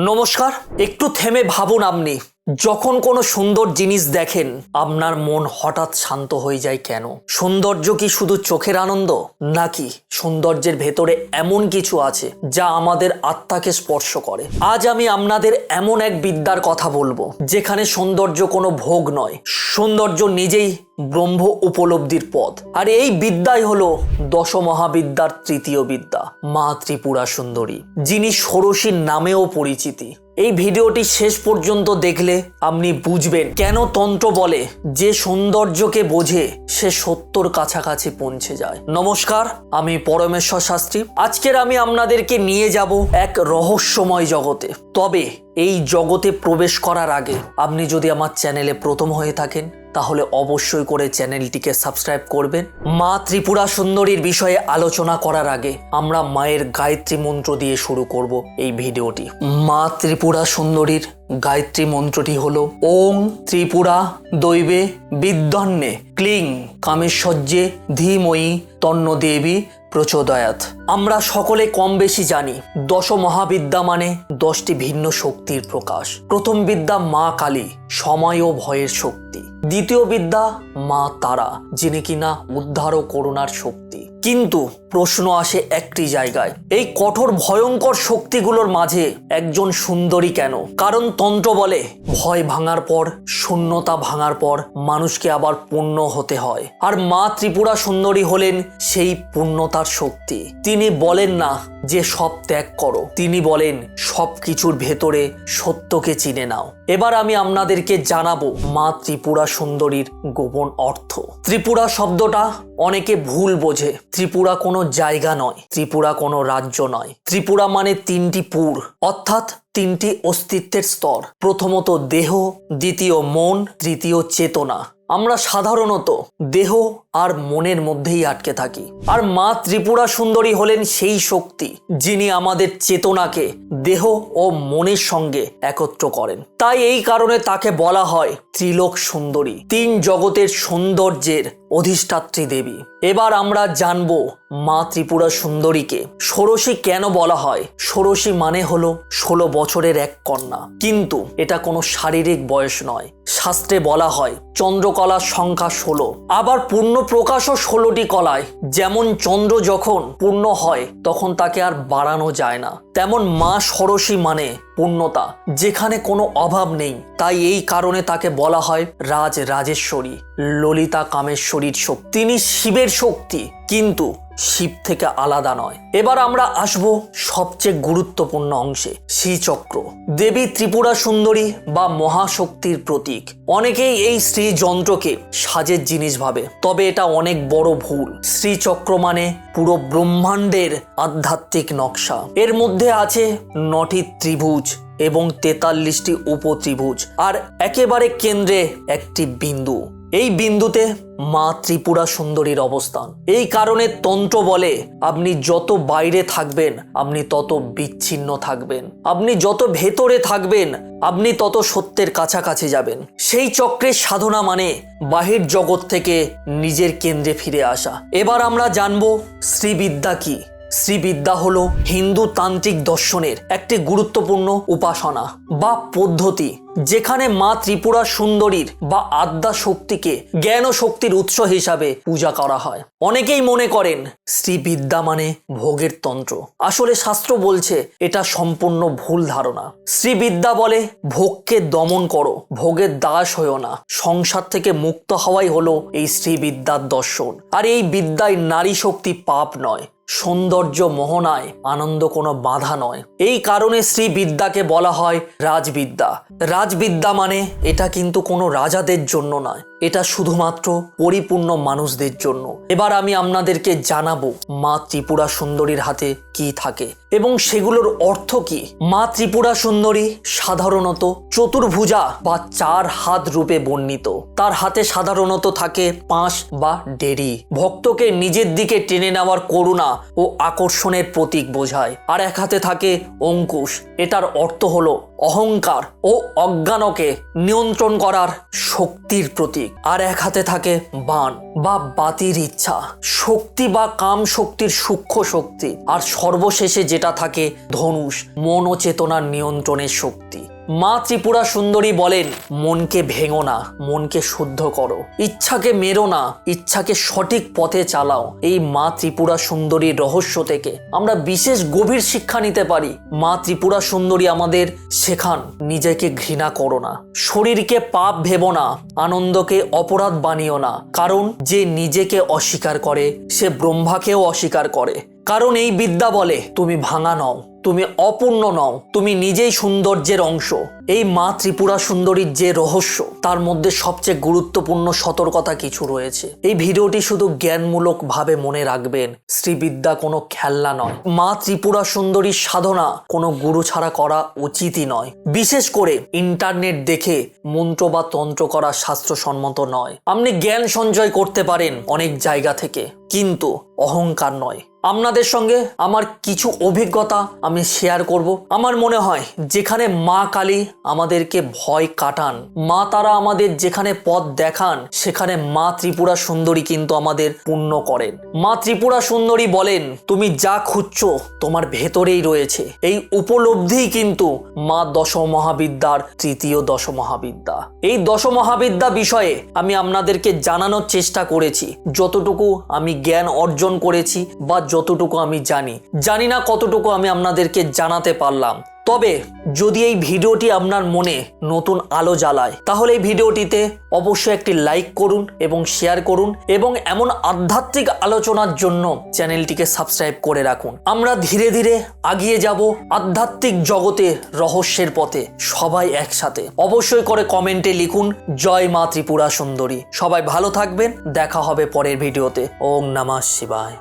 নমস্কার। একটু থেমে ভাবুন, আপনি যখন কোনো সুন্দর জিনিস দেখেন আপনার মন হঠাৎ শান্ত হয়ে যায় কেন? সৌন্দর্য কি শুধু চোখের আনন্দ, নাকি সৌন্দর্যের ভেতরে এমন কিছু আছে যা আমাদের আত্মাকে স্পর্শ করে? আজ আমি আপনাদের এমন এক বিদ্যার কথা বলবো যেখানে সৌন্দর্য কোনো ভোগ নয়, সৌন্দর্য নিজেই ব্রহ্ম উপলব্ধির পথ। আর এই বিদ্যাই হলো দশমহাবিদ্যার তৃতীয় বিদ্যা, মা ত্রিপুরা সুন্দরী, যিনি ষোড়শীর নামেও পরিচিতি। এই ভিডিওটি শেষ পর্যন্ত দেখলে আপনি বুঝবেন কেন তন্ত্র বলে যে সৌন্দর্যকে বোঝে সে সত্যর কাছাকাছি পৌঁছে যায়। নমস্কার, আমি পরমেশ্বর শাস্ত্রী। আজকের আমি আপনাদেরকে নিয়ে যাব এক রহস্যময় জগতে। তবে এই জগতে প্রবেশ করার আগে আপনি যদি আমার চ্যানেলে প্রথম হয়ে থাকেন তাহলে অবশ্যই করে চ্যানেলটিকে সাবস্ক্রাইব করবেন। মা ত্রিপুরা সুন্দরীর বিষয়ে আলোচনা করার আগে আমরা মায়ের গায়ত্রী মন্ত্র দিয়ে শুরু করব এই ভিডিওটি। মা ত্রিপুরা সুন্দরীর গায়ত্রী মন্ত্রটি হলো ওং ত্রিপুরা দৈবে বিদ্যন্নে ক্লিং কামেশ্বর্যে ধীময়ী তন্ন দেবী প্রচোদয়াৎ। আমরা সকলে কম বেশি জানি দশ মহাবিদ্যা মানে 10টি ভিন্ন শক্তির প্রকাশ। প্রথম বিদ্যা মা কালী, সময় ও ভয়ের শক্তি। দ্বিতীয় বিদ্যা মা তারা, যিনি কিনা উদ্ধার ও করুণার শক্তি। কিন্তু প্রশ্ন আসে একটি জায়গায়, এই কঠোর ভয়ঙ্কর শক্তিগুলোর মাঝে একজন সুন্দরী কেন? কারণ তন্ত্র বলে ভয় ভাঙার পর, শূন্যতা ভাঙার পর মানুষকে আবার পূর্ণ হতে হয়। আর মা ত্রিপুরা সুন্দরী হলেন সেই পূর্ণতার শক্তি। তিনি বলেন না যে সব ত্যাগ করো, তিনি বলেন সব কিছুর ভেতরে সত্যকে চিনে নাও। এবার আমি আপনাদেরকে জানাবো মা ত্রিপুরা সুন্দরীর গোপন অর্থ। ত্রিপুরা শব্দটা অনেকে ভুল বোঝে। ত্রিপুরা কোনো জায়গা নয়, ত্রিপুরা কোনো রাজ্য নয়। ত্রিপুরা মানে 3টি পুর, অর্থাৎ 3টি অস্তিত্বের স্তর। প্রথমত দেহ, দ্বিতীয় মন, তৃতীয় চেতনা। আমরা সাধারণত দেহ আর মনের মধ্যেই আটকে থাকি। আর মা ত্রিপুরা সুন্দরী হলেন সেই শক্তি যিনি আমাদের চেতনাকে দেহ ও মনের সঙ্গে একত্র করেন। তাই এই কারণে তাকে বলা হয় ত্রিলোক সুন্দরী, 3 জগতের সৌন্দর্যের অধিষ্ঠাত্রী দেবী। এবার আমরা জানবো মা ত্রিপুরা সুন্দরীকে ষোড়শী কেন বলা হয়। ষোড়শী মানে হলো 16 বছরের এক কন্যা, কিন্তু এটা কোনো শারীরিক বয়স নয়। শাস্ত্রে বলা হয় চন্দ্রকলার সংখ্যা 16, আবার পূর্ণ প্রকাশও 16টি কলায়। যেমন চন্দ্র যখন পূর্ণ হয় তখন তাকে আর বাড়ানো যায় না, তেমন মা ষোড়শী মানে পূর্ণতা, যেখানে কোনো অভাব নেই। তাই এই কারণে তাকে বলা হয় রাজেশ্বরী, ললিতা কামেশ্বরীর শক্তি। তিনি শিবের শক্তি, কিন্তু শিব থেকে আলাদা নয়। এবার আমরা আসব সবচেয়ে গুরুত্বপূর্ণ অংশে, শ্রীচক্র। দেবী ত্রিপুরা সুন্দরী বা মহাশক্তির প্রতীক। অনেকেই এই শ্রী যন্ত্রকে সাজের জিনিস ভাবে, তবে এটা অনেক বড় ভুল। শ্রীচক্র মানে পুরো ব্রহ্মাণ্ডের আধ্যাত্মিক নকশা। এর মধ্যে আছে 9টি ত্রিভুজ এবং 43টি উপত্রিভুজ, আর একেবারে কেন্দ্রে একটি বিন্দু। এই বিন্দুতে মা ত্রিপুরা সুন্দরীর অবস্থান। এই কারণে তন্ত্র বলে আপনি যত বাইরে থাকবেন আপনি তত বিচ্ছিন্ন থাকবেন, আপনি যত ভেতরে থাকবেন আপনি তত সত্যের কাছাকাছি যাবেন। সেই চক্রের সাধনা মানে বাহির জগৎ থেকে নিজের কেন্দ্রে ফিরে আসা। এবার আমরা জানবো শ্রীবিদ্যা কি। শ্রীবিদ্যা হলো হিন্দু তান্ত্রিক দর্শনের একটি গুরুত্বপূর্ণ উপাসনা বা পদ্ধতি, যেখানে মা ত্রিপুরা সুন্দরীর বা আদ্যা শক্তিকে জ্ঞান ও শক্তির উৎস হিসাবে পূজা করা হয়। অনেকেই মনে করেন শ্রীবিদ্যা মানে ভোগের তন্ত্র। আসলে শাস্ত্র বলছে এটা সম্পূর্ণ ভুল ধারণা। শ্রীবিদ্যা বলে ভোগকে দমন করো, ভোগের দাস হইও না। সংসার থেকে মুক্ত হওয়াই হলো এই শ্রীবিদ্যার দর্শন। আর এই বিদ্যায় নারী শক্তি পাপ নয়, সৌন্দর্য মোহনায় আনন্দ কোনো বাধা নয়। এই কারণে শ্রীবিদ্যাকে বলা হয় রাজবিদ্যা। রাজবিদ্যা মানে এটা কিন্তু কোনো রাজাদের জন্য নয়, এটা শুধুমাত্র পরিপূর্ণ মানুষদের জন্য। এবার আমি আপনাদেরকে জানাবো মা ত্রিপুরা সুন্দরীর হাতে কি থাকে এবং সেগুলোর অর্থ কি। মা ত্রিপুরা সুন্দরী সাধারণত চতুর্ভুজা বা 4 হাত রূপে বর্ণিত। তার হাতে সাধারণত থাকে 5 বা ডেরি। ভক্তকে নিজের দিকে টেনে নেওয়ার করুণা ও আকর্ষণের প্রতীক বোঝায়। আর এক হাতে থাকে অঙ্কুশ, এটার অর্থ হলো অহংকার ও অজ্ঞানকে নিয়ন্ত্রণ করার শক্তির প্রতীক। আর এক হাতে থাকে বাণ বা বাতির ইচ্ছা, শক্তি বা কাম শক্তির সূক্ষ্ম শক্তি। আর সর্বশেষে যেটা থাকে ধনুষ, মন ও চেতনার নিয়ন্ত্রণের শক্তি। মা ত্রিপুরা সুন্দরী বলেন, মনকে ভেঙো না, মনকে শুদ্ধ করো, ইচ্ছাকে মেরো না, ইচ্ছাকে সঠিক পথে চালাও। এই মা ত্রিপুরা সুন্দরীর রহস্য থেকে আমরা বিশেষ গভীর শিক্ষা নিতে পারি। মা ত্রিপুরা সুন্দরী আমাদের শেখান, নিজেকে ঘৃণা করো না, শরীরকে পাপ ভেবো না, আনন্দকে অপরাধ বানিও না। কারণ যে নিজেকে অস্বীকার করে সে ব্রহ্মাকেও অস্বীকার করে। কারণ এই বিদ্যা বলে তুমি ভাঙা নও, তুমি অপূর্ণ নও, তুমি নিজেই সৌন্দর্যের অংশ। এই মা ত্রিপুরা সুন্দরীর যে রহস্য, তার মধ্যে সবচেয়ে গুরুত্বপূর্ণ সতর্কতা কিছু রয়েছে। এই ভিডিওটি শুধু জ্ঞানমূলক ভাবে মনে রাখবেন, শ্রীবিদ্যা কোনো খেলনা নয়। মা ত্রিপুরা সুন্দরীর সাধনা কোনো গুরু ছাড়া করা উচিতই নয়। বিশেষ করে ইন্টারনেট দেখে মন্ত্র বা তন্ত্র করা শাস্ত্রসম্মত নয়। আপনি জ্ঞান সঞ্চয় করতে পারেন অনেক জায়গা থেকে, কিন্তু অহংকার নয়। আপনাদের সঙ্গে আমার কিছু অভিজ্ঞতা আমি শেয়ার করব। আমার মনে হয় যেখানে মা কালী আমাদেরকে ভয় কাটান, মা তারা আমাদের যেখানে পথ দেখান, সেখানে মা ত্রিপুরা সুন্দরী কিন্তু আমাদের পুণ্য করেন। মা ত্রিপুরা সুন্দরী বলেন, তুমি যা খুঁজছো তোমার ভেতরেই রয়েছে। এই উপলব্ধিই কিন্তু মা দশমহাবিদ্যার তৃতীয় দশমহাবিদ্যা। এই দশমহাবিদ্যা বিষয়ে আমি আপনাদেরকে জানানোর চেষ্টা করেছি, যতটুকু আমি জ্ঞান অর্জন করেছি বা যতটুকু আমি জানি না কতটুকু আমি আপনাদেরকে জানাতে পারলাম। তবে যদি এই ভিডিওটি আপনার মনে নতুন আলো জ্বালায়, তাহলে এই ভিডিওটিতে অবশ্যই একটি লাইক করুন এবং শেয়ার করুন, এবং এমন আধ্যাত্মিক আলোচনার জন্য চ্যানেলটিকে সাবস্ক্রাইব করে রাখুন। আমরা ধীরে ধীরে এগিয়ে যাব আধ্যাত্মিক জগতে রহস্যের পথে, সবাই একসাথে। অবশ্যই করে কমেন্টে লিখুন জয় মা ত্রিপুরা সুন্দরী। সবাই ভালো থাকবেন, দেখা হবে পরের ভিডিওতে। ওম নমঃ শিবায়।